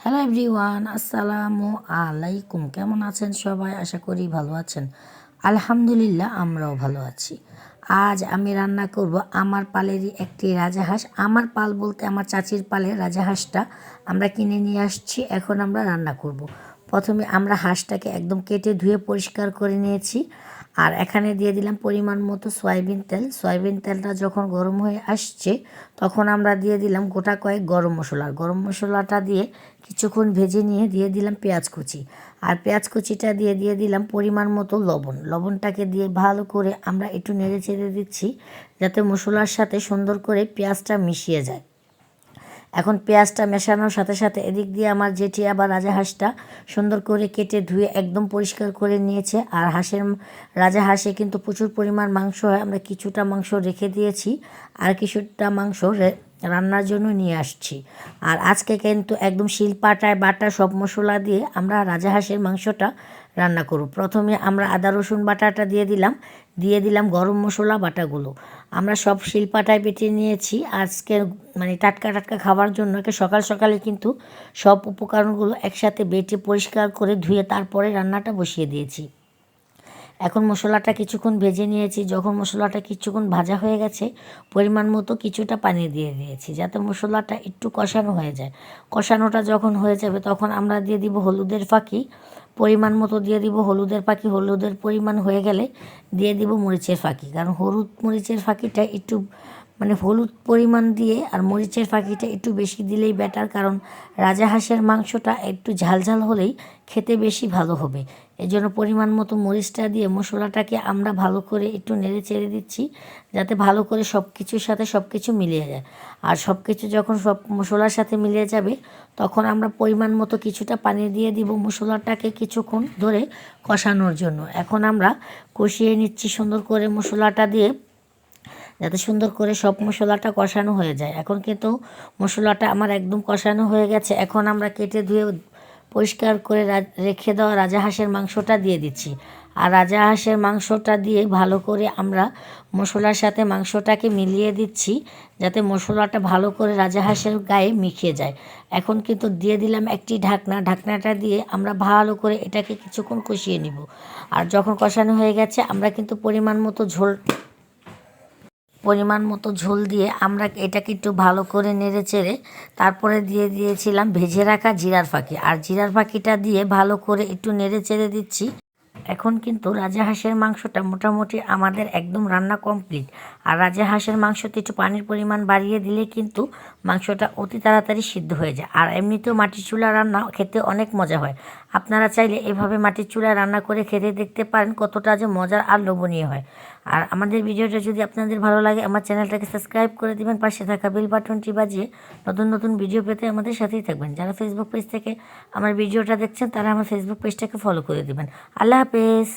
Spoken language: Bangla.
হ্যালো এভরিওয়ান, আসসালামু আলাইকুম। কেমন আছেন সবাই? আশা করি ভালো আছেন। আলহামদুলিল্লাহ, আমরাও ভালো আছি। আজ আমি রান্না করব আমার পালেরই একটি রাজাহাঁস। আমার পাল বলতে আমার চাচির পালের রাজাহাঁসটা আমরা কিনে নিয়ে আসছি। এখন আমরা রান্না করব। প্রথমে আমরা হাঁসটাকে একদম কেটে ধুয়ে পরিষ্কার করে নিয়েছি। আর এখানে দিয়ে দিলাম পরিমাণ মতো সয়াবিন তেল। সয়াবিন তেলটা যখন গরম হয়ে আসছে তখন আমরা দিয়ে দিলাম গোটা কয়েক গরম মশলা। গরম মশলাটা দিয়ে কিছুক্ষণ ভেজে নিয়ে দিয়ে দিলাম পেঁয়াজ কুচি। আর পেঁয়াজ কুচিটা দিয়ে দিলাম পরিমাণ মতো লবণ। লবণটাকে দিয়ে ভালো করে আমরা একটু নেড়ে চেড়ে দিচ্ছি যাতে মশলার সাথে সুন্দর করে পেঁয়াজটা মিশিয়ে যায়। এখন পেঁয়াজটা মেশানোর সাথে সাথে এদিক দিয়ে আমার জেঠি আবার রাজাহাঁসটা সুন্দর করে কেটে ধুয়ে একদম পরিষ্কার করে নিয়েছে। আর রাজাহাঁসে কিন্তু প্রচুর পরিমাণ মাংস হয়, আমরা কিছুটা মাংস রেখে দিয়েছি আর কিছুটা মাংস রান্নার জন্য নিয়ে আসছি। আর আজকে কিন্তু একদম শিলপাটায় বাটা সব মশলা দিয়ে আমরা রাজাহাঁসের মাংসটা রান্না করব। প্রথমে আমরা আদা রসুন বাটাটা দিয়ে দিলাম গরম মশলা বাটাগুলো। আমরা সব শিলপাটায় বেটে নিয়েছি আজকে, মানে টাটকা টাটকা খাবার জন্য। সকাল সকালে কিন্তু সব উপকরণগুলো একসাথে বেটে পরিষ্কার করে ধুয়ে তারপরে রান্নাটা বসিয়ে দিয়েছি। এখন মশলাটা কিছুক্ষণ ভেজে নিয়েছি। যখন মশলাটা কিছুক্ষণ ভাজা হয়ে গেছে পরিমাণ মতো কিছুটা পানি দিয়ে দিয়েছি যাতে মশলাটা একটু কষানো হয়ে যায়। কষানোটা যখন হয়ে যাবে তখন আমরা দিয়ে দিব হলুদের ফাঁকি। পরিমাণ মতো দিয়ে দিব হলুদের ফাঁকি। হলুদের পরিমাণ হয়ে গেলে দিয়ে দিব মরিচের ফাঁকি, কারণ হলুদ মরিচের ফাঁকিটা একটু মানে হলুদ পরিমাণ দিয়ে আর মরিচের ফাঁকিটা একটু বেশি দিলেই বেটার, কারণ রাজাহাঁসের মাংসটা একটু ঝালঝাল হলেই খেতে বেশি ভালো হবে। এই জন্য পরিমাণ মতো মরিচটা দিয়ে মশলাটাকে আমরা ভালো করে একটু নেড়ে চেড়ে দিচ্ছি যাতে ভালো করে সব কিছুর সাথে সব কিছু মিলিয়ে যায়। আর সব কিছু যখন সব মশলার সাথে মিলিয়ে যাবে তখন আমরা পরিমাণ মতো কিছুটা পানি দিয়ে দিব মশলাটাকে কিছুক্ষণ ধরে কষানোর জন্য। এখন আমরা কষিয়ে নিচ্ছি সুন্দর করে মশলাটা দিয়ে যাতে সুন্দর করে সব মশলাটা কষানো হয়ে যায়। এখন কিন্তু মশলাটা আমার একদম কষানো হয়ে গেছে। এখন আমরা কেটে ধুয়ে পরিষ্কার করে রেখে দেওয়া রাজাহাঁসের মাংসটা দিয়ে দিচ্ছি। আর রাজাহাঁসের মাংসটা দিয়ে ভালো করে আমরা মশলার সাথে মাংসটাকে মিলিয়ে দিচ্ছি যাতে মশলাটা ভালো করে রাজাহাঁসের গায়ে মিশিয়ে যায়। এখন কিন্তু দিয়ে দিলাম একটি ঢাকনা। ঢাকনাটা দিয়ে আমরা ভালো করে এটাকে কিছুক্ষণ কষিয়ে নিব। আর যখন কষানো হয়ে গেছে আমরা কিন্তু পরিমাণ মতো ঝোল দিয়ে আমরা এটাকে একটু ভালো করে নেড়ে চেড়ে তারপরে দিয়ে দিয়েছিলাম ভেজে রাখা জিরার ফাঁকি। আর জিরার ফাঁকিটা দিয়ে ভালো করে একটু নেড়ে চেড়ে দিচ্ছি। এখন কিন্তু রাজাহাঁসের মাংসটা মোটামুটি আমাদের একদম রান্না কমপ্লিট। আর রাজাহাঁসের মাংসতে একটু পানির পরিমাণ বাড়িয়ে দিলে কিন্তু মাংসটা অতি তাড়াতাড়ি সিদ্ধ হয়ে যায়। আর এমনিতেও মাটির চুলা রান্না খেতে অনেক মজা হয়। আপনারা চাইলে এভাবে মাটির চুলায় রান্না করে খেতে দেখতে পারেন কতটা যে মজার আর লোভনীয় হয়। আর আমাদের ভিডিওটা যদি আপনাদের ভালো লাগে আমার চ্যানেলটাকে সাবস্ক্রাইব করে দিবেন, পাশে থাকা বেল বাটনটি বাজিয়ে নতুন নতুন ভিডিও পেতে আমাদের সাথেই থাকবেন। যারা ফেসবুক পেজ থেকে আমার ভিডিওটা দেখছেন তারা আমার ফেসবুক পেজটাকে ফলো করে দিবেন। আল্লাহ হাফেজ।